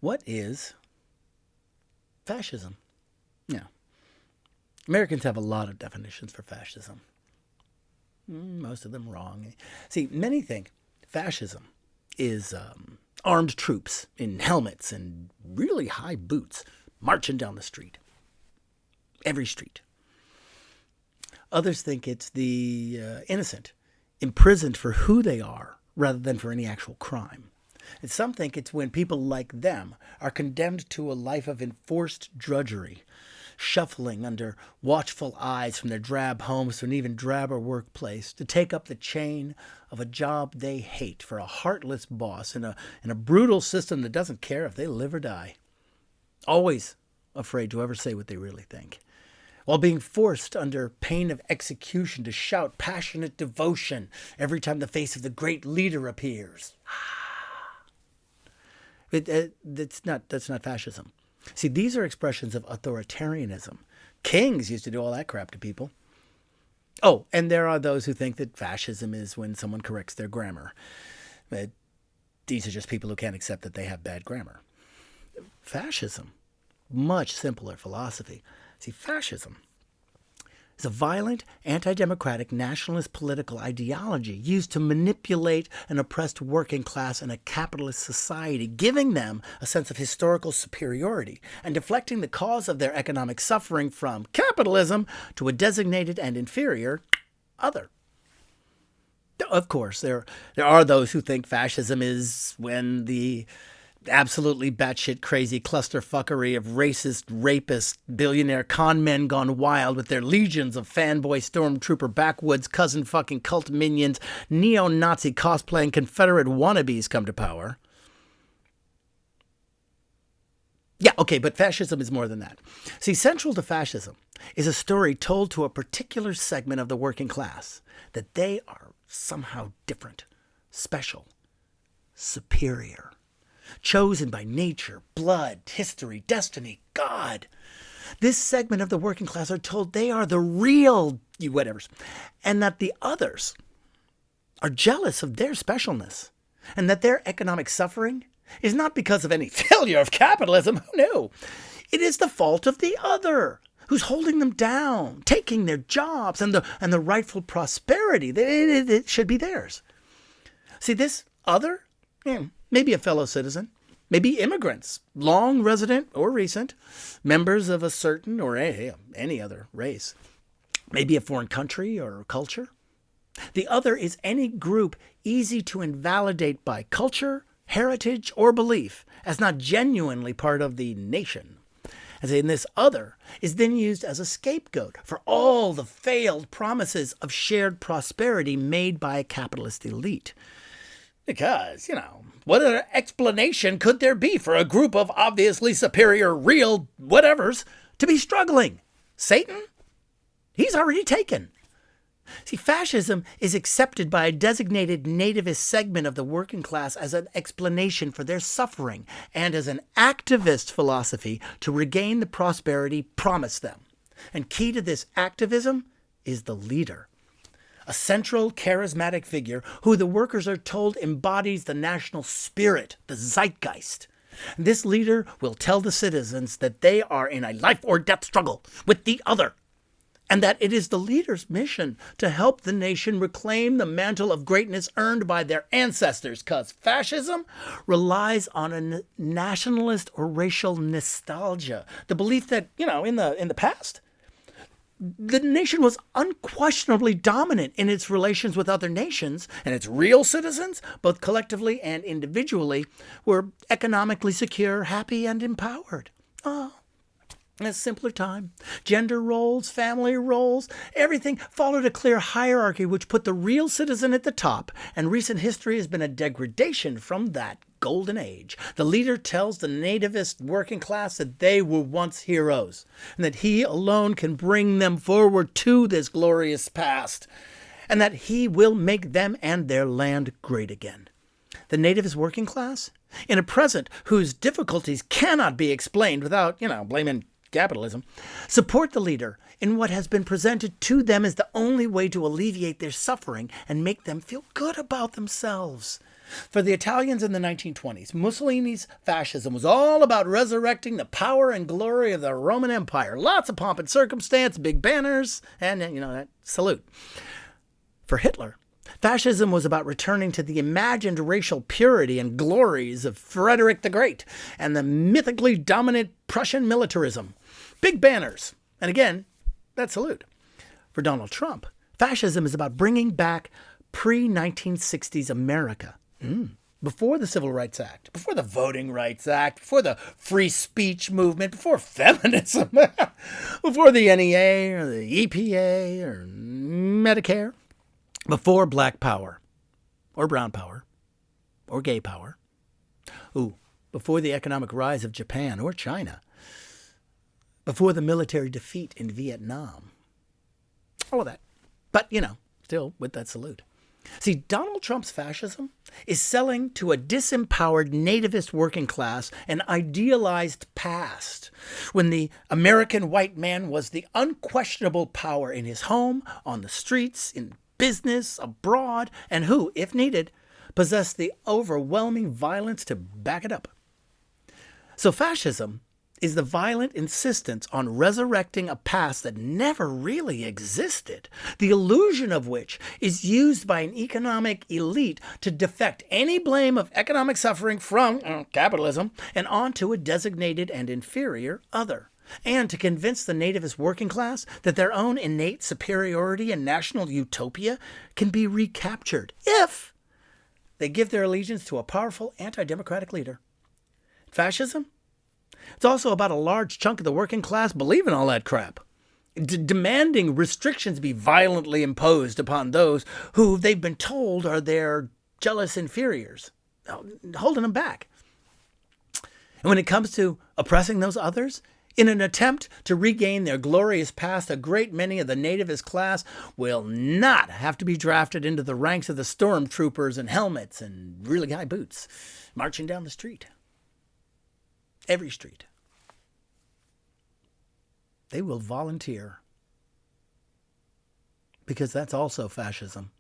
What is fascism? Yeah. Americans have a lot of definitions for fascism. Most of them wrong. See, many think fascism is armed troops in helmets and really high boots marching down the street. Every street. Others think it's the innocent, imprisoned for who they are rather than for any actual crime. And some think it's when people like them are condemned to a life of enforced drudgery, shuffling under watchful eyes from their drab homes to an even drabber workplace, to take up the chain of a job they hate for a heartless boss in a brutal system that doesn't care if they live or die. Always afraid to ever say what they really think, while being forced under pain of execution to shout passionate devotion every time the face of the great leader appears. That's not fascism. See, these are expressions of authoritarianism. Kings used to do all that crap to people. Oh, and there are those who think that fascism is when someone corrects their grammar. These are just people who can't accept that they have bad grammar. Fascism, much simpler philosophy. See, fascism is a violent, anti-democratic, nationalist political ideology used to manipulate an oppressed working class in a capitalist society, giving them a sense of historical superiority and deflecting the cause of their economic suffering from capitalism to a designated and inferior other. Of course, there are those who think fascism is when the absolutely batshit crazy clusterfuckery of racist, rapist, billionaire con men gone wild with their legions of fanboy stormtrooper backwoods cousin fucking cult minions, neo-Nazi cosplaying Confederate wannabes come to power. Yeah, okay, but fascism is more than that. See, central to fascism is a story told to a particular segment of the working class that they are somehow different, special, superior. Chosen by nature, blood, history, destiny, God. This segment of the working class are told they are the real you whatevers, and that the others are jealous of their specialness, and that their economic suffering is not because of any failure of capitalism. Who knew? It is the fault of the other, who's holding them down, taking their jobs and the rightful prosperity that it should be theirs. See, this other, maybe a fellow citizen, maybe immigrants, long resident or recent, members of a certain or any other race, maybe a foreign country or culture. The other is any group easy to invalidate by culture, heritage, or belief as not genuinely part of the nation. As in, this other is then used as a scapegoat for all the failed promises of shared prosperity made by a capitalist elite. Because, what other explanation could there be for a group of obviously superior, real whatevers to be struggling? Satan? He's already taken. See, fascism is accepted by a designated nativist segment of the working class as an explanation for their suffering and as an activist philosophy to regain the prosperity promised them. And key to this activism is the leader. A central, charismatic figure who the workers are told embodies the national spirit, the zeitgeist. This leader will tell the citizens that they are in a life or death struggle with the other, and that it is the leader's mission to help the nation reclaim the mantle of greatness earned by their ancestors, because fascism relies on a nationalist or racial nostalgia, the belief that, in the past, the nation was unquestionably dominant in its relations with other nations, and its real citizens, both collectively and individually, were economically secure, happy, and empowered. Oh, a simpler time. Gender roles, family roles, everything followed a clear hierarchy which put the real citizen at the top, and recent history has been a degradation from that golden age. The leader tells the nativist working class that they were once heroes, and that he alone can bring them forward to this glorious past, and that he will make them and their land great again. The nativist working class, in a present whose difficulties cannot be explained without, blaming capitalism, support the leader in what has been presented to them as the only way to alleviate their suffering and make them feel good about themselves. For the Italians in the 1920s, Mussolini's fascism was all about resurrecting the power and glory of the Roman Empire. Lots of pomp and circumstance, big banners, and, that salute. For Hitler, fascism was about returning to the imagined racial purity and glories of Frederick the Great and the mythically dominant Prussian militarism. Big banners. And again, that salute. For Donald Trump, fascism is about bringing back pre-1960s America. Before the Civil Rights Act, before the Voting Rights Act, before the free speech movement, before feminism, before the NEA or the EPA or Medicare, before black power or brown power or gay power, before the economic rise of Japan or China, before the military defeat in Vietnam, all of that. But, still with that salute. See, Donald Trump's fascism is selling to a disempowered nativist working class an idealized past when the American white man was the unquestionable power in his home, on the streets, in business, abroad, and who, if needed, possessed the overwhelming violence to back it up. So fascism is the violent insistence on resurrecting a past that never really existed, the illusion of which is used by an economic elite to deflect any blame of economic suffering from capitalism and onto a designated and inferior other, and to convince the nativist working class that their own innate superiority and national utopia can be recaptured if they give their allegiance to a powerful anti-democratic leader. Fascism? It's also about a large chunk of the working class believing all that crap, demanding restrictions be violently imposed upon those who they've been told are their jealous inferiors, holding them back. And when it comes to oppressing those others, in an attempt to regain their glorious past, a great many of the nativist class will not have to be drafted into the ranks of the stormtroopers in helmets and really high boots, marching down the street. Every street. They will volunteer. Because that's also fascism.